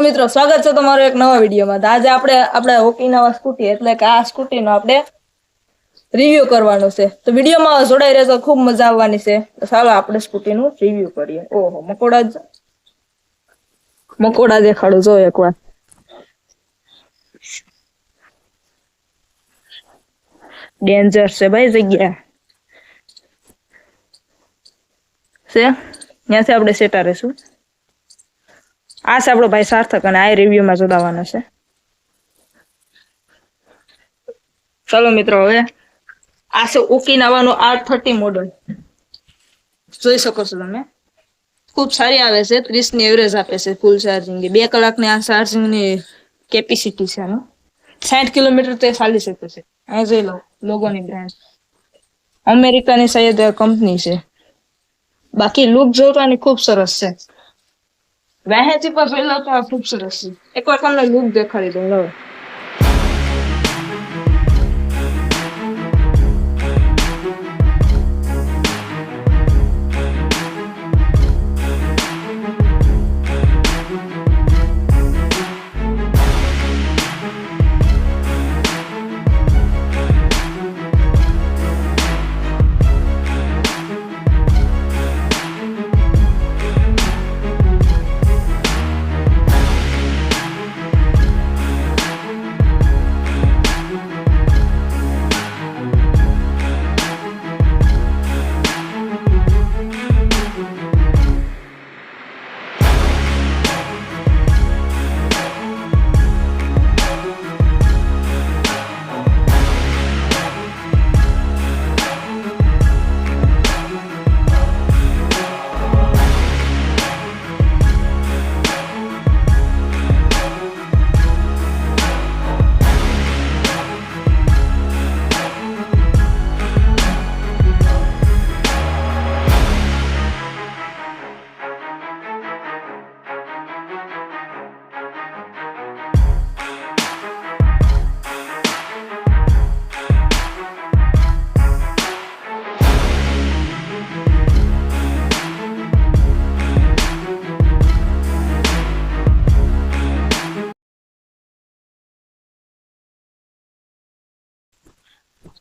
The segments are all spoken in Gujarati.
મિત્રો સ્વાગત છે તમારો એક નવા વિડીયોમાં। આજે આપણે ઓકિનાવા સ્કૂટી એટલે કે આ સ્કૂટીનો આપણે રિવ્યુ કરવાનો છે। તો વિડીયોમાં જોડાઈ રહેજો, ખૂબ મજા આવવાની છે। તો ચાલો આપણે સ્કૂટીનું રિવ્યુ કરીએ। ઓહો, મકોડા દેખાડો જો એકવાર। ડેન્જર છે ભાઈ, જગ્યા છે ત્યાંથી આપણે સેટા રહેશું। આ છે આપણો ભાઈ સાર્થક અને આ રિવ્યુમાં જોડાવાનો છે। ચાલો મિત્રો, હવે આ છે ઓકિનાવાનું R30 મોડલ, જોઈ શકો છો તમે। ખૂબ સારી આવે છે, 30 ની એવરેજ આપે છે ફૂલ ચાર્જિંગ। 2 કલાકની આ ચાર્જિંગની કેપેસિટી છે આનો। 60 કિલોમીટર તે ચાલી શકે છે। આ જોઈ લો લોગોની બ્રાન્ડ, અમેરિકાની શાયદ કંપની છે। બાકી લુક જોવાની ખૂબ સરસ છે। વહેંચી પર પહેલા તો આ ખૂબ સરસ છે। એકવાર તમને લુક દેખાડી દઉં લો।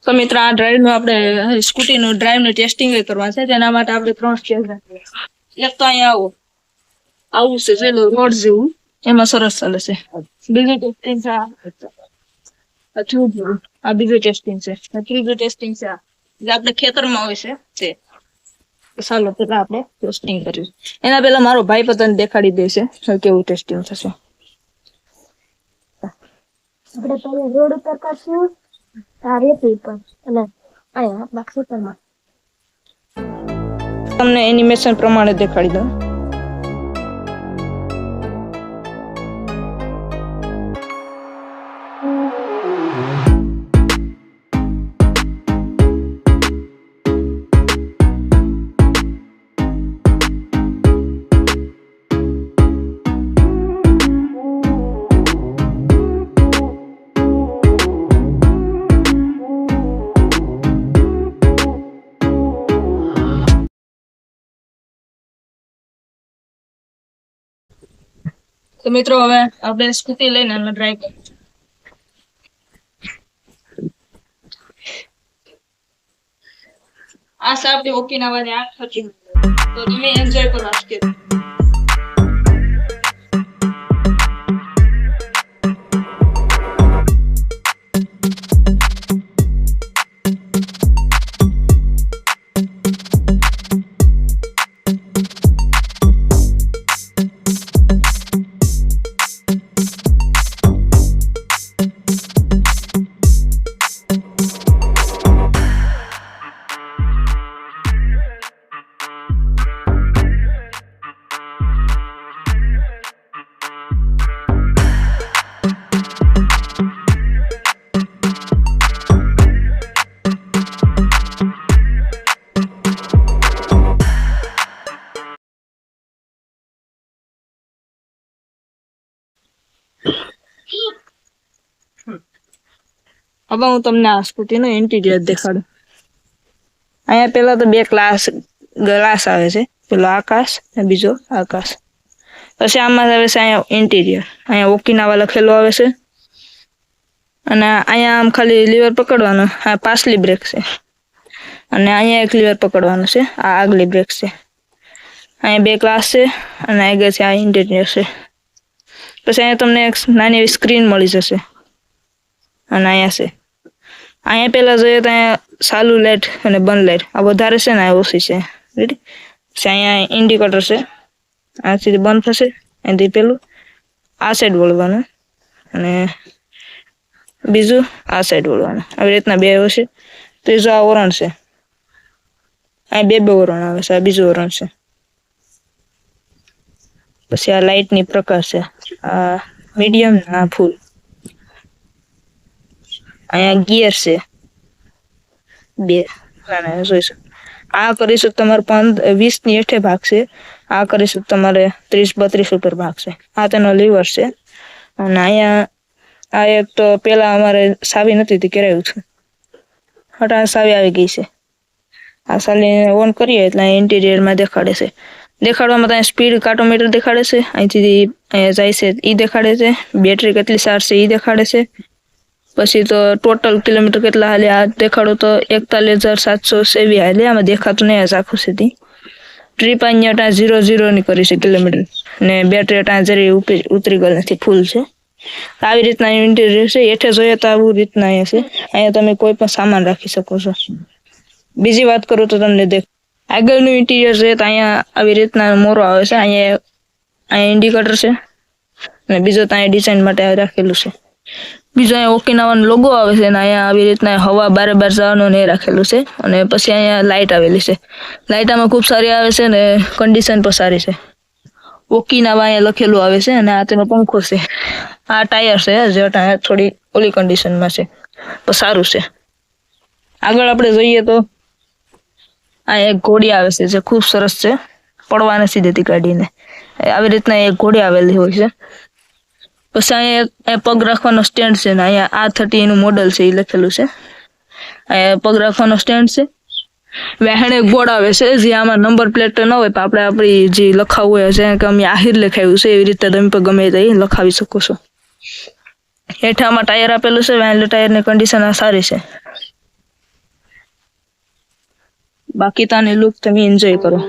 તો મિત્રો, આ ડ્રાઈવનું આપણે સ્કૂટીનું ડ્રાઈવનું ટેસ્ટિંગ કરવા છે। તેના માટે આપણે 3 સ્ટેજ રાખીએ। એક તો અહીંયા આવું છે, જોઈ લો, રોડ જેવું, એમાં સરસ ચાલે છે। બીજું ટેસ્ટિંગ છે આ બીજું ટેસ્ટિંગ છે। ત્રીજું ટેસ્ટિંગ છે જે આપણે ખેતરમાં હોય છે તે। ચાલો પેલા આપણે ટેસ્ટિંગ કરીએ। એના પેલા મારો ભાઈ પોતાને દેખાડી દેશે કેવું ટેસ્ટિંગ થશે। આપણે પહેલા રોડ ઉપર કરશું, તારે પેપર અને અહીંયા બાક્સમાં તમને એનિમેશન પ્રમાણે દેખાડી દઉં। તો મિત્રો, હવે આપણે સ્કૂટી લઈને ડ્રાઈવ કરીએ। આ છે આપણી ઓકિનાવાની R30, તો તમે એન્જોય કરો આ સ્ટેપ। હવે હું તમને આ સ્કૂટીનો ઇન્ટિરિયર દેખાડું। અહીંયા પેલા તો 2 ગ્લાસ આવે છે, પેલો આકાશ અને બીજો આકાશ। પછી આમાં આવે છે અહીંયા ઇન્ટિરિયર, અહીંયા ઓકિનાવા લખેલું આવે છે અને અહીંયા આમ ખાલી લીવર પકડવાનું, આ પાછલી બ્રેક છે અને અહીંયા એક લીવર પકડવાનું છે, આ આગલી બ્રેક છે. અહીંયા 2 ગ્લાસ છે અને આગળ છે આ ઇન્ટિરિયર છે. પછી અહીંયા તમને એક નાની એવી સ્ક્રીન મળી જશે અને અહીંયા છે. અહીંયા પહેલા જોઈએ તો અહીંયા ચાલુ લાઇટ અને બંધ લાઇટ આ વધારે છે ને આ ઓછી છે. રેડી. પછી અહીંયા ઇન્ડિકેટર છે, આથી બંધ થશે, એનાથી પેલું આ સાઈડ વળવાનું અને બીજું આ સાઈડ વળવાનું. આવી રીતના 2 હશે. ત્રીજો આ ઓરણ છે, અહીં 2 ઓરણ આવે છે, આ બીજું ઓરણ છે. પછી આ લાઇટની પ્રકાર છે, આ મીડિયમ આ ફૂલ. અહીંયા ગિયર છે 2 ના જોઈ શકો. આ કરીશું તમારે 20 ની હેઠે ભાગ છે, આ કરીશું તમારે 30-32 ઉપર ભાગ છે. આ તેનો લીવર છે અને અહીંયા આ એક તો પેલા અમારે સાવી નથી તે કરાવ્યું છે, હટા સાવી આવી ગઈ છે. આ સાલી ઓન કરીએ એટલે ઇન્ટિરિયરમાં દેખાડે છે. દેખાડવામાં ત્યાં સ્પીડ કાટોમીટર દેખાડે છે, અહીંથી અહીંયા જાય છે એ દેખાડે છે, બેટરી કેટલી ચાર્જ છે એ દેખાડે છે. પછી તો ટોટલ કિલોમીટર કેટલા હાલે આ દેખાડો તો 41,700 હાલે. આમાં દેખાતું નહીં આખું સીધી. ટ્રીપ અહીંયા ત્યાં 0-0 ની કરી છે કિલોમીટર ને બેટરી ત્યાં જરી ઉતરી ગયેલ નથી, ફૂલ છે. આવી રીતના ઇન્ટિરિયર છે. હેઠે જોઈએ તો આવી રીતના અહીંયા છે. અહીંયા તમે કોઈ પણ સામાન રાખી શકો છો. બીજી વાત કરું તો તમને દેખ આગળનું ઇન્ટિરિયર છે તો અહીંયા આવી રીતના મોરો આવે છે. અહીંયા ઇન્ડિકેટર છે અને બીજો ત્યાં ડિઝાઇન માટે રાખેલું છે. બીજો અહીંયા ઓકિનાવાનો લોગો આવે છે અને અહીંયા આવી રીતના હવા બારે જવાનું ને રાખેલું છે. અને પછી અહીંયા લાઇટ આવેલી છે. લાઇટ આમાં ખૂબ સારી આવે છે ને કન્ડિશન પણ સારી છે. ઓકિનાવા અહીંયા લખેલું આવે છે અને આ તેનો પંખો છે. આ ટાયર છે જે ટાયર થોડી ઓલી કન્ડિશનમાં છે પણ સારું છે. આગળ આપણે જોઈએ તો આ એક ઘોડી આવે છે જે ખૂબ સરસ છે, પડવા નથી દેતી ગાડીને. આવી રીતના એક ઘોડી આવેલી હોય છે. પછી અહીંયા પગ રાખવાનો સ્ટેન્ડ છે ને અહીંયા R30 નું મોડલ છે એ લખેલું છે. અહીંયા પગ રાખવાનો સ્ટેન્ડ છે. વહેણે બોર્ડ આવે છે જે આમાં નંબર પ્લેટ ન હોય તો આપણે આપણી જે લખાવું હોય છે કે અમે આહિર લખાવ્યું છે એવી રીતે તમે પણ ગમે તે લખાવી શકો છો. હેઠામાં ટાયર આપેલું છે, વહેલે ટાયરની કન્ડિશન સારી છે. બાકી તાની લુક તમે એન્જોય કરો.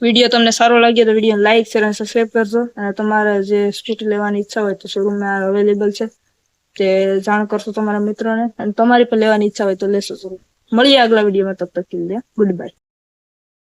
વિડીયો તમને સારો લાગ્યો તો વિડીયો લાઈક શેર અને સબસ્ક્રાઇબ કરજો. અને તમારે જે સ્કૂટર લેવાની ઈચ્છા હોય તો શોરૂમમાં અવેલેબલ છે, તે જાણ કરશો તમારા મિત્રોને. અને તમારી પણ લેવાની ઈચ્છા હોય તો લેશો જરૂર. મળીએ આગલા વિડીયોમાં. તબ તક કે લીએ ગુડ બાય.